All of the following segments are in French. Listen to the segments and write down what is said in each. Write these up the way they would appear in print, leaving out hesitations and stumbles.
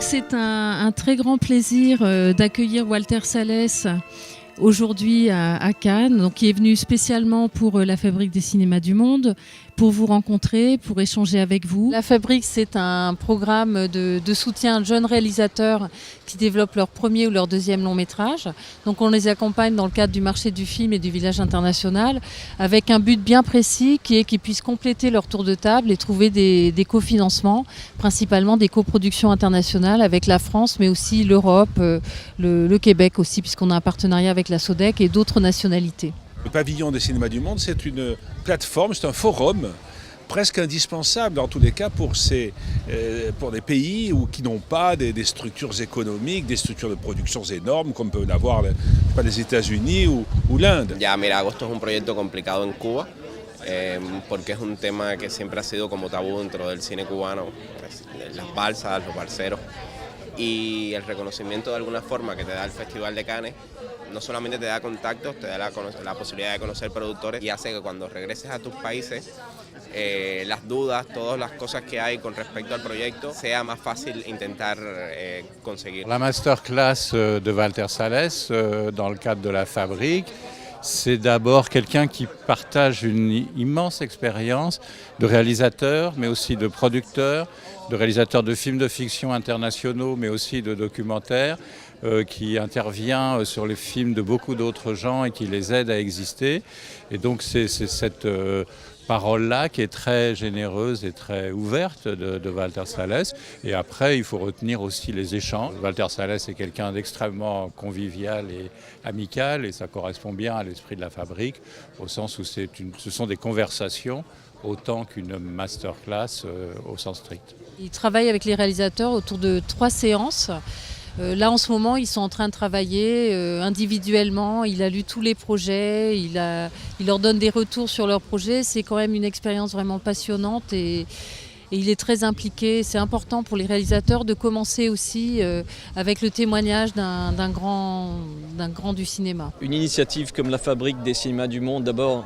c'est un très grand plaisir d'accueillir Walter Salles aujourd'hui à Cannes, donc, qui est venu spécialement pour la Fabrique des cinémas du monde, pour vous rencontrer, pour échanger avec vous. La Fabrique, c'est un programme de soutien de jeunes réalisateurs qui développent leur premier ou leur deuxième long métrage. Donc on les accompagne dans le cadre du marché du film et du village international avec un but bien précis qui est qu'ils puissent compléter leur tour de table et trouver des cofinancements, principalement des coproductions internationales avec la France, mais aussi l'Europe, le Québec aussi, puisqu'on a un partenariat avec la SODEC et d'autres nationalités. Le pavillon des cinémas du monde, c'est une plateforme, c'est un forum presque indispensable dans tous les cas pour des pays qui n'ont pas des structures économiques, des structures de production énormes comme peuvent l'avoir les États-Unis ou l'Inde. Ya, mira, Agosto es un proyecto complicado en Cuba porque es un tema que siempre ha sido como tabú dentro del cine cubano, pues, las balsas, los balseros y el reconocimiento de alguna forma que te da el Festival de Cannes. No solamente te da contactos, te da la posibilidad de conocer productores y hace que cuando regreses a tus países las dudas, todas las cosas que hay con respecto al proyecto, sea más fácil intentar conseguir. La masterclass de Walter Salles dans le cadre de la Fabrique, c'est d'abord quelqu'un qui partage une immense expérience de réalisateur, mais aussi de producteur, de réalisateur de films de fiction internationaux, mais aussi de documentaires, qui intervient sur les films de beaucoup d'autres gens et qui les aide à exister. Et donc c'est cette parole-là qui est très généreuse et très ouverte de Walter Salles. Et après, il faut retenir aussi les échanges. Walter Salles est quelqu'un d'extrêmement convivial et amical, et ça correspond bien à l'esprit de la Fabrique, au sens où ce sont des conversations autant qu'une masterclass au sens strict. Il travaille avec les réalisateurs autour de 3 séances. Là, en ce moment, ils sont en train de travailler individuellement. Il a lu tous les projets, il leur donne des retours sur leurs projets. C'est quand même une expérience vraiment passionnante et il est très impliqué. C'est important pour les réalisateurs de commencer aussi avec le témoignage d'un grand du cinéma. Une initiative comme la Fabrique des cinémas du monde, d'abord,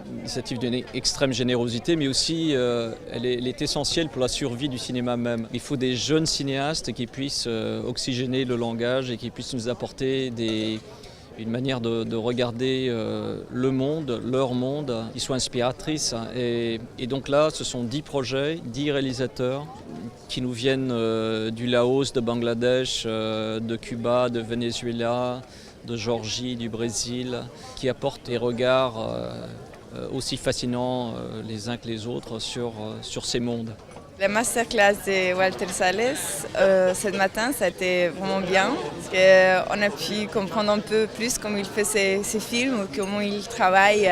une initiative d'une extrême générosité, mais aussi elle est essentielle pour la survie du cinéma même. Il faut des jeunes cinéastes qui puissent oxygéner le langage et qui puissent nous apporter une manière de regarder le monde, leur monde, qui soit inspiratrice. Et donc là, ce sont 10 projets, 10 réalisateurs qui nous viennent du Laos, de Bangladesh, de Cuba, de Venezuela, de Géorgie, du Brésil, qui apportent des regards aussi fascinants les uns que les autres sur ces mondes. La masterclass de Walter Salles ce matin, ça a été vraiment bien parce qu'on a pu comprendre un peu plus comment il fait ses films, comment il travaille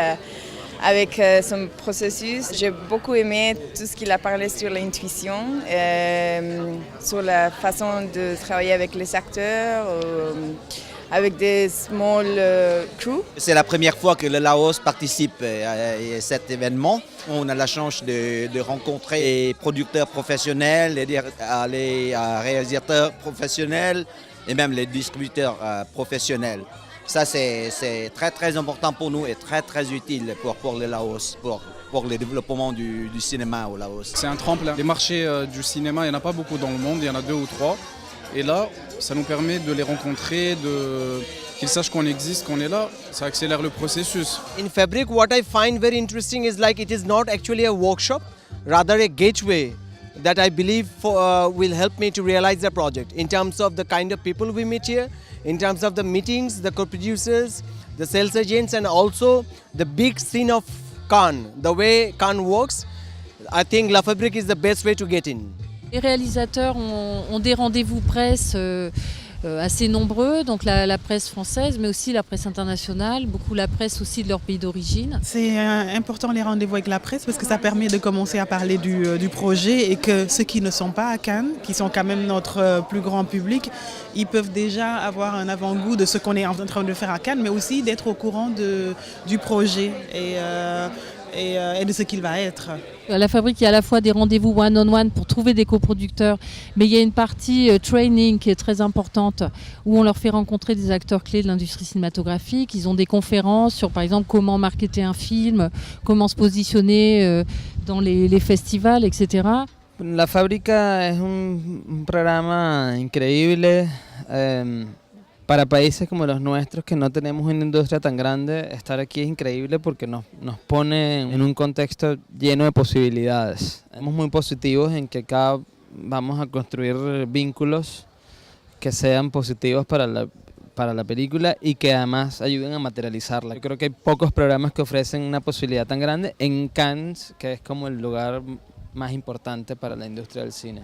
avec son processus. J'ai beaucoup aimé tout ce qu'il a parlé sur l'intuition, sur la façon de travailler avec les acteurs, avec des small crews. C'est la première fois que le Laos participe à cet événement. On a la chance de rencontrer des producteurs professionnels, les réalisateurs professionnels et même les distributeurs professionnels. Ça, c'est très très important pour nous et très très utile pour le Laos, pour le développement du cinéma au Laos. C'est un tremplin. Les marchés du cinéma, il n'y en a pas beaucoup dans le monde, il y en a 2 ou 3. Et là, ça nous permet de les rencontrer, qu'ils sachent qu'on existe, qu'on est là. Ça accélère le processus. In Fabric, what I find very interesting is like it is not actually a workshop, rather a gateway that I believe will help me to realize the project in terms of the kind of people we meet here, in terms of the meetings, the co-producers, the sales agents, and also the big scene of Cannes. The way Cannes works, I think La Fabrique is the best way to get in. Les réalisateurs ont des rendez-vous presse assez nombreux, donc la presse française, mais aussi la presse internationale, beaucoup la presse aussi de leur pays d'origine. C'est important les rendez-vous avec la presse parce que ça permet de commencer à parler du projet et que ceux qui ne sont pas à Cannes, qui sont quand même notre plus grand public, ils peuvent déjà avoir un avant-goût de ce qu'on est en train de faire à Cannes, mais aussi d'être au courant du projet et de ce qu'il va être. À la Fabrique, il y a à la fois des rendez-vous one-on-one pour trouver des coproducteurs, mais il y a une partie training qui est très importante où on leur fait rencontrer des acteurs clés de l'industrie cinématographique. Ils ont des conférences sur, par exemple, comment marketer un film, comment se positionner dans les festivals, etc. La Fábrica es un programa increíble. Para países como los nuestros, que no tenemos una industria tan grande, estar aquí es increíble porque nos pone en un contexto lleno de posibilidades. Somos muy positivos en que acá vamos a construir vínculos que sean positivos para la película y que además ayuden a materializarla. Yo creo que hay pocos programas que ofrecen una posibilidad tan grande en Cannes, que es como el lugar más importante para la industria del cine.